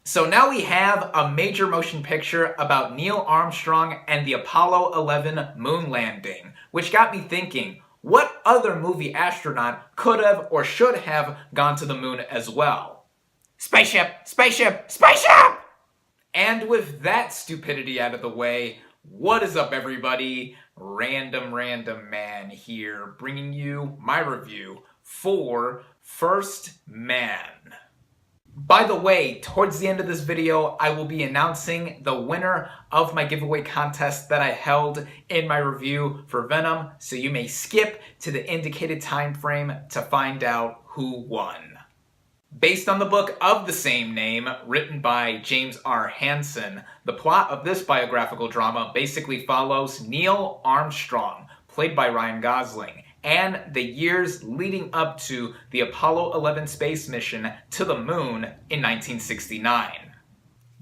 So now we have a major motion picture about Neil Armstrong and the Apollo 11 moon landing, which got me thinking, what other movie astronaut could have or should have gone to the moon as well? Spaceship! Spaceship! Spaceship! And with that stupidity out of the way, what is up everybody? Random Man here, bringing you my review for First Man. By the way, towards the end of this video, I will be announcing the winner of my giveaway contest that I held in my review for Venom, so you may skip to the indicated time frame to find out who won. Based on the book of the same name, written by James R. Hansen, the plot of this biographical drama basically follows Neil Armstrong, played by Ryan Gosling, and the years leading up to the Apollo 11 space mission to the moon in 1969.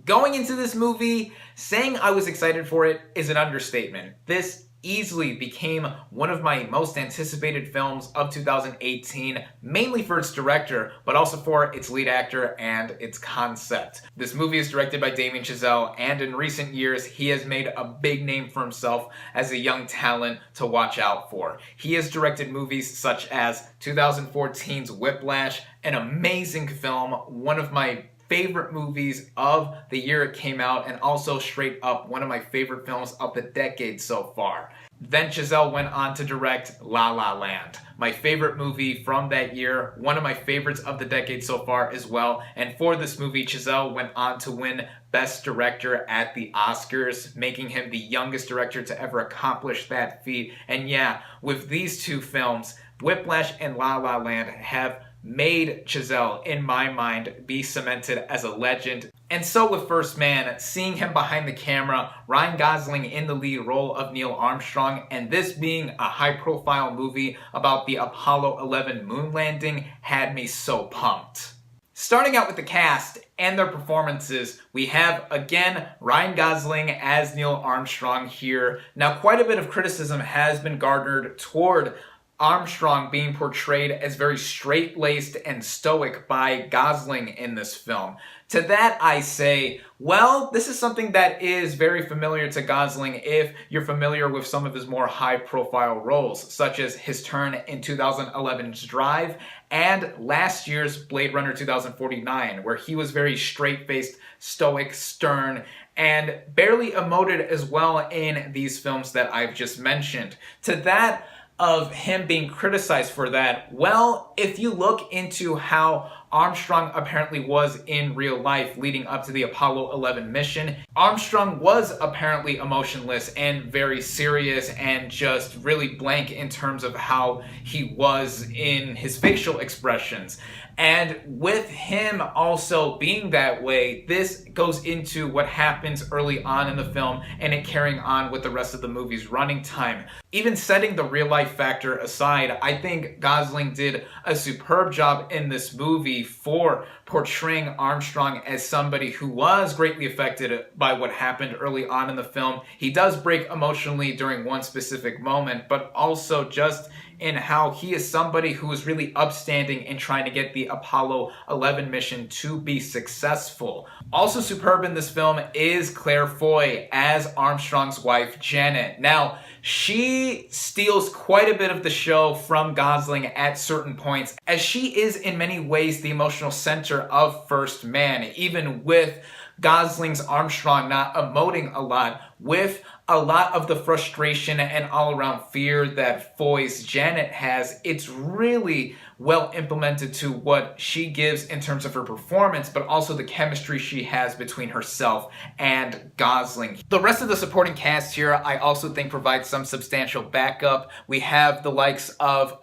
Going into this movie, saying I was excited for it is an understatement. This easily became one of my most anticipated films of 2018, mainly for its director, but also for its lead actor and its concept. This movie is directed by Damien Chazelle, and in recent years, he has made a big name for himself as a young talent to watch out for. He has directed movies such as 2014's Whiplash, an amazing film, one of my favorite movies of the year it came out, and also straight up one of my favorite films of the decade so far. Then Chazelle went on to direct La La Land, my favorite movie from that year, one of my favorites of the decade so far as well, and for this movie Chazelle went on to win Best Director at the Oscars, making him the youngest director to ever accomplish that feat. And yeah, with these two films, Whiplash and La La Land have made Chazelle, in my mind, be cemented as a legend. And so with First Man, seeing him behind the camera, Ryan Gosling in the lead role of Neil Armstrong, and this being a high-profile movie about the Apollo 11 moon landing had me so pumped. Starting out with the cast and their performances, we have, again, Ryan Gosling as Neil Armstrong here. Now, quite a bit of criticism has been garnered toward Armstrong being portrayed as very straight-laced and stoic by Gosling in this film. To that I say, well, this is something that is very familiar to Gosling if you're familiar with some of his more high-profile roles, such as his turn in 2011's Drive and last year's Blade Runner 2049, where he was very straight-faced, stoic, stern, and barely emoted as well in these films that I've just mentioned. To that of him being criticized for that, well, if you look into how Armstrong apparently was in real life leading up to the Apollo 11 mission, Armstrong was apparently emotionless and very serious and just really blank in terms of how he was in his facial expressions. And with him also being that way, this goes into what happens early on in the film and it carrying on with the rest of the movie's running time. Even setting the real life factor aside, I think Gosling did a superb job in this movie for portraying Armstrong as somebody who was greatly affected by what happened early on in the film. He does break emotionally during one specific moment, but also just in how he is somebody who is really upstanding in trying to get the Apollo 11 mission to be successful. Also superb in this film is Claire Foy as Armstrong's wife, Janet. Now, she steals quite a bit of the show from Gosling at certain points, as she is in many ways the emotional center of First Man, even with Gosling's Armstrong not emoting a lot, with a lot of the frustration and all-around fear that Foy's Janet has. It's really well implemented to what she gives in terms of her performance, but also the chemistry she has between herself and Gosling. The rest of the supporting cast here, I also think, provides some substantial backup. We have the likes of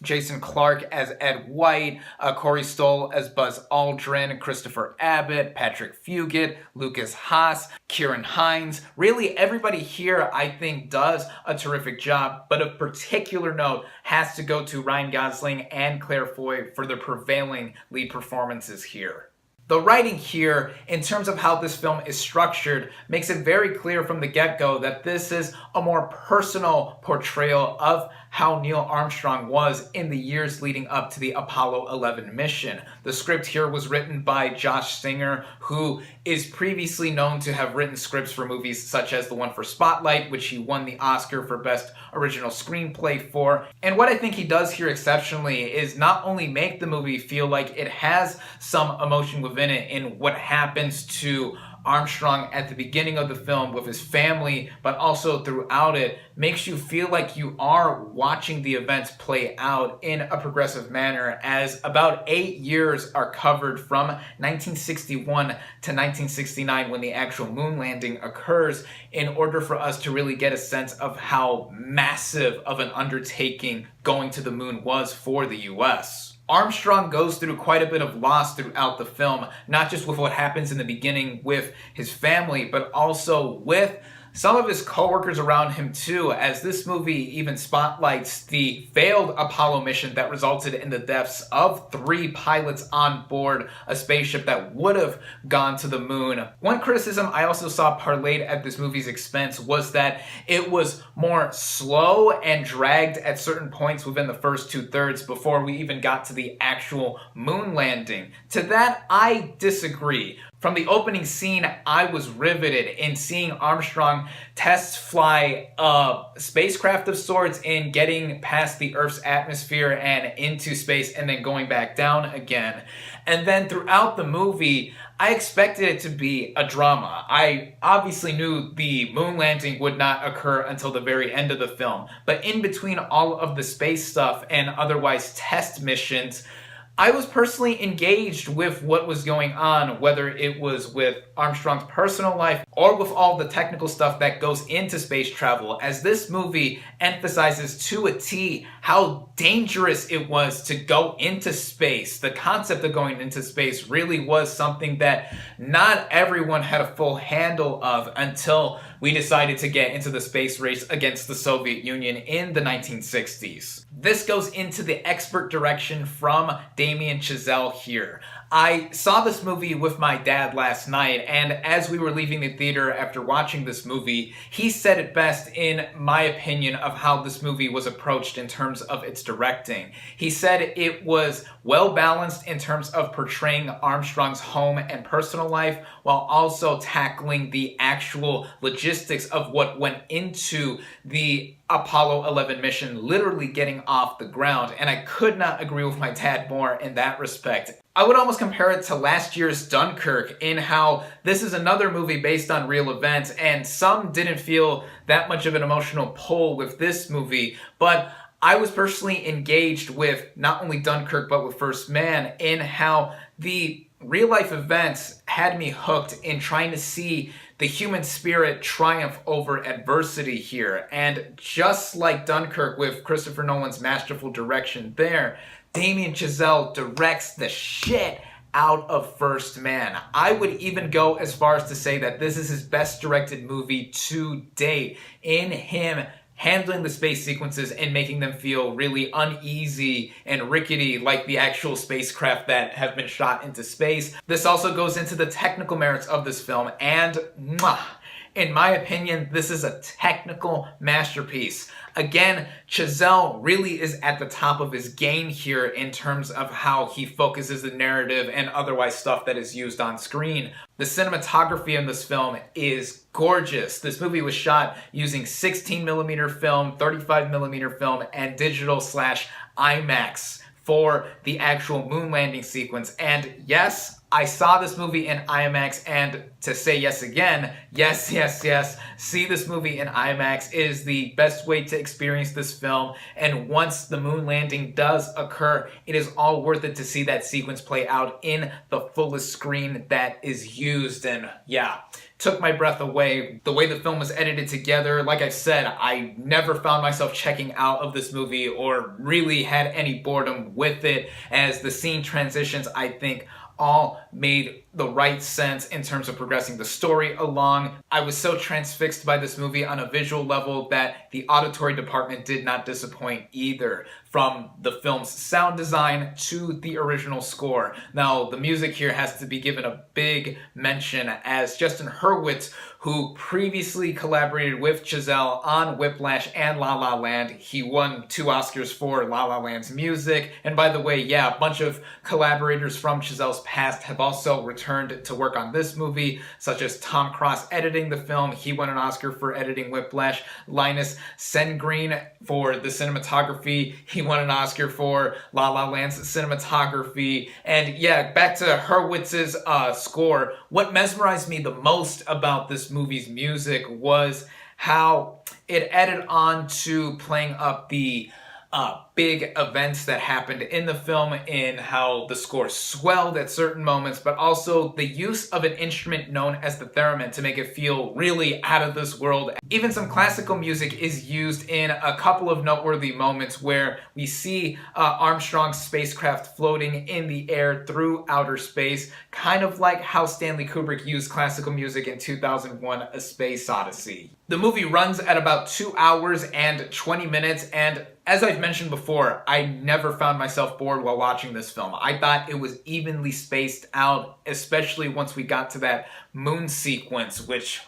Jason Clarke as Ed White, Corey Stoll as Buzz Aldrin, Christopher Abbott, Patrick Fugit, Lucas Haas, Kieran Hines. Really, everybody here, I think, does a terrific job, but of particular note has to go to Ryan Gosling and Claire Foy for their prevailing lead performances here. The writing here, in terms of how this film is structured, makes it very clear from the get-go that this is a more personal portrayal of how Neil Armstrong was in the years leading up to the Apollo 11 mission. The script here was written by Josh Singer, who is previously known to have written scripts for movies such as the one for Spotlight, which he won the Oscar for Best Original Screenplay for. And what I think he does here exceptionally is not only make the movie feel like it has some emotion within it in what happens to Armstrong at the beginning of the film with his family, but also throughout it, makes you feel like you are watching the events play out in a progressive manner, as about 8 years are covered from 1961 to 1969 when the actual moon landing occurs, in order for us to really get a sense of how massive of an undertaking going to the moon was for the US. Armstrong goes through quite a bit of loss throughout the film, not just with what happens in the beginning with his family, but also with some of his co-workers around him too, as this movie even spotlights the failed Apollo mission that resulted in the deaths of 3 pilots on board a spaceship that would have gone to the moon. One criticism I also saw parlayed at this movie's expense was that it was more slow and dragged at certain points within the first 2/3 before we even got to the actual moon landing. To that, I disagree. From the opening scene, I was riveted in seeing Armstrong test fly a spacecraft of sorts in getting past the Earth's atmosphere and into space and then going back down again. And then throughout the movie, I expected it to be a drama. I obviously knew the moon landing would not occur until the very end of the film. But in between all of the space stuff and otherwise test missions, I was personally engaged with what was going on, whether it was with Armstrong's personal life or with all the technical stuff that goes into space travel, as this movie emphasizes to a T how dangerous it was to go into space. The concept of going into space really was something that not everyone had a full handle of until we decided to get into the space race against the Soviet Union in the 1960s. This goes into the expert direction from Damien Chazelle here. I saw this movie with my dad last night, and as we were leaving the theater after watching this movie, he said it best in my opinion of how this movie was approached in terms of its directing. He said it was well balanced in terms of portraying Armstrong's home and personal life, while also tackling the actual logistics of what went into the Apollo 11 mission literally getting off the ground, and I could not agree with my dad more in that respect. I would almost compare it to last year's Dunkirk in how this is another movie based on real events, and some didn't feel that much of an emotional pull with this movie, but I was personally engaged with not only Dunkirk but with First Man in how the real life events had me hooked in trying to see the human spirit triumph over adversity here. And just like Dunkirk with Christopher Nolan's masterful direction there, Damien Chazelle directs the shit out of First Man. I would even go as far as to say that this is his best directed movie to date, in him handling the space sequences and making them feel really uneasy and rickety like the actual spacecraft that have been shot into space. This also goes into the technical merits of this film, and in my opinion, this is a technical masterpiece. Again, Chazelle really is at the top of his game here in terms of how he focuses the narrative and otherwise stuff that is used on screen. The cinematography in this film is gorgeous. This movie was shot using 16mm film, 35mm film, and digital/IMAX for the actual moon landing sequence. And yes, I saw this movie in IMAX, and to say yes again, yes, see this movie in IMAX is the best way to experience this film, and once the moon landing does occur, it is all worth it to see that sequence play out in the fullest screen that is used. And yeah, took my breath away. The way the film was edited together, like I said, I never found myself checking out of this movie or really had any boredom with it, as the scene transitions, I think, all made the right sense in terms of progressing the story along. I was so transfixed by this movie on a visual level that the auditory department did not disappoint either, from the film's sound design to the original score. Now, the music here has to be given a big mention, as Justin Hurwitz, who previously collaborated with Chazelle on Whiplash and La La Land, he won 2 Oscars for La La Land's music. And by the way, yeah, a bunch of collaborators from Chazelle's past have also returned to work on this movie, such as Tom Cross editing the film. He won an Oscar for editing Whiplash. Linus Sengreen for the cinematography. He won an Oscar for La La Land's cinematography. And yeah, back to Hurwitz's score. What mesmerized me the most about this movie's music was how it added on to playing up the big events that happened in the film, in how the score swelled at certain moments, but also the use of an instrument known as the theremin to make it feel really out of this world. Even some classical music is used in a couple of noteworthy moments where we see Armstrong's spacecraft floating in the air through outer space, kind of like how Stanley Kubrick used classical music in 2001: A Space Odyssey. The movie runs at about 2 hours and 20 minutes, and as I've mentioned before, I never found myself bored while watching this film. I thought it was evenly spaced out, especially once we got to that moon sequence, which,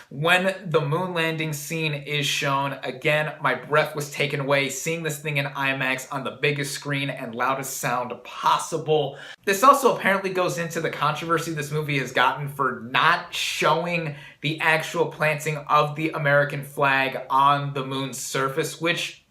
when the moon landing scene is shown, again, my breath was taken away seeing this thing in IMAX on the biggest screen and loudest sound possible. This also apparently goes into the controversy this movie has gotten for not showing the actual planting of the American flag on the moon's surface, which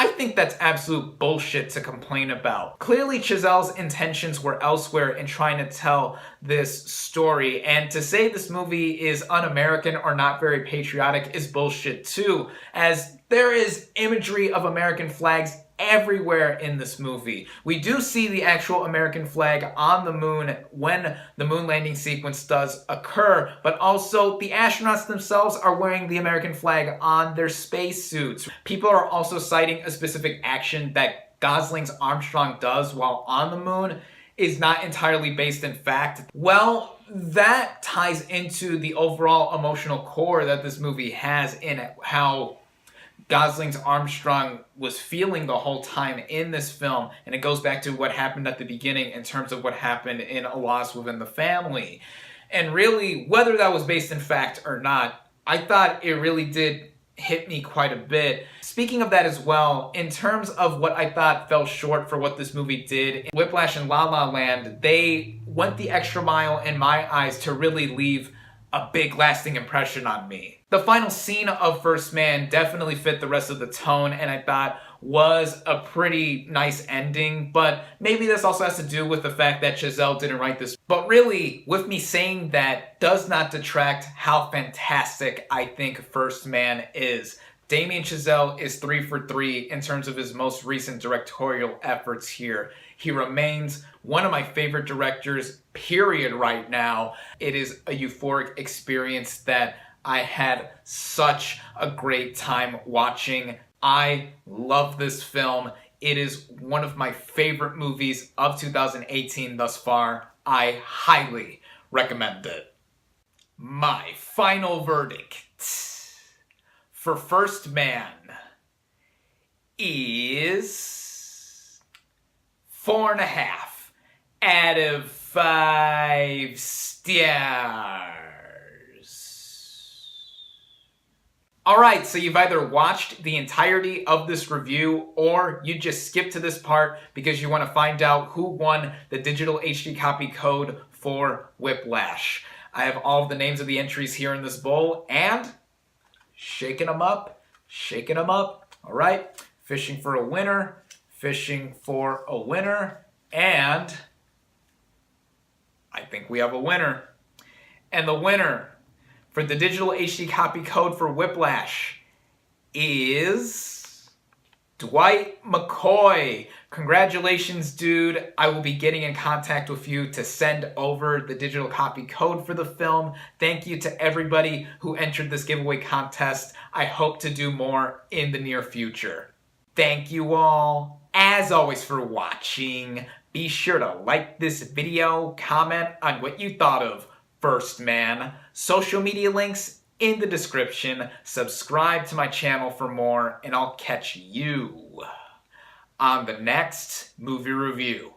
I think that's absolute bullshit to complain about. Clearly, Chazelle's intentions were elsewhere in trying to tell this story, and to say this movie is un-American or not very patriotic is bullshit too, as there is imagery of American flags everywhere in this movie. We do see the actual American flag on the moon when the moon landing sequence does occur, but also the astronauts themselves are wearing the American flag on their spacesuits. People are also citing a specific action that Gosling's Armstrong does while on the moon is not entirely based in fact. Well, that ties into the overall emotional core that this movie has in it, how Gosling's Armstrong was feeling the whole time in this film, and it goes back to what happened at the beginning in terms of what happened in A Loss Within the Family. And really, whether that was based in fact or not, I thought it really did hit me quite a bit. Speaking of that as well, in terms of what I thought fell short for what this movie did, in Whiplash and La La Land, they went the extra mile in my eyes to really leave a big lasting impression on me. The final scene of First Man definitely fit the rest of the tone, and I thought was a pretty nice ending, but maybe this also has to do with the fact that Chazelle didn't write this. But really, with me saying that does not detract how fantastic I think First Man is. Damien Chazelle is 3 for 3 in terms of his most recent directorial efforts here. He remains one of my favorite directors, period, right now. It is a euphoric experience that I had such a great time watching. I love this film. It is one of my favorite movies of 2018 thus far. I highly recommend it. My final verdict for First Man is 4.5 out of 5 stars. Alright, so you've either watched the entirety of this review or you just skipped to this part because you want to find out who won the digital HD copy code for Whiplash. I have all of the names of the entries here in this bowl and shaking them up. Alright, fishing for a winner, and I think we have a winner. And the winner for the digital HD copy code for Whiplash is Dwight McCoy. Congratulations, dude. I will be getting in contact with you to send over the digital copy code for the film. Thank you to everybody who entered this giveaway contest. I hope to do more in the near future. Thank you all, as always, for watching. Be sure to like this video, comment on what you thought of First Man, social media links in the description, subscribe to my channel for more, and I'll catch you on the next movie review.